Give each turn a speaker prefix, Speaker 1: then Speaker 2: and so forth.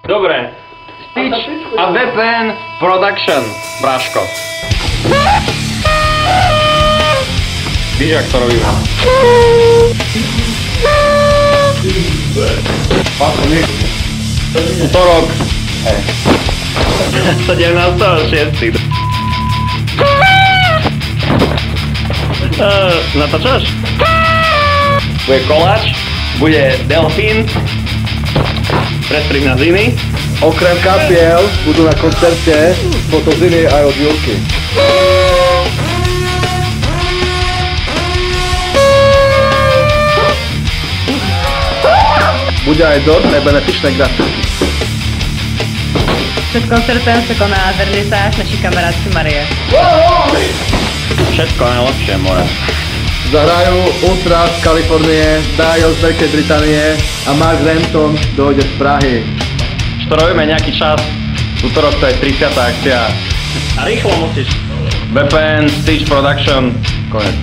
Speaker 1: Dobre. Stitch a VPN Production, Bráško. Víš, jak to robíme? Útorok. 17.6. Natáčaš? Bude koláč, bude delfín, prestrih na Ziny.
Speaker 2: Okrem kapiel budú na koncerte fotoziny aj od Julky. Bude aj dosť benefičné grafity.
Speaker 3: Před koncertem se koná vernisáž naší kamarádky Marie.
Speaker 1: Všetko najlepšie, more.
Speaker 2: Zahrajú Ultra z Kalifornie, Dio z Veľkej Británie a Mark Renton dojde z Prahy.
Speaker 1: To robíme nejaký čas. Útorok to je 30. akcia. A rýchlo musíš. VPN, Stitch Production, konec.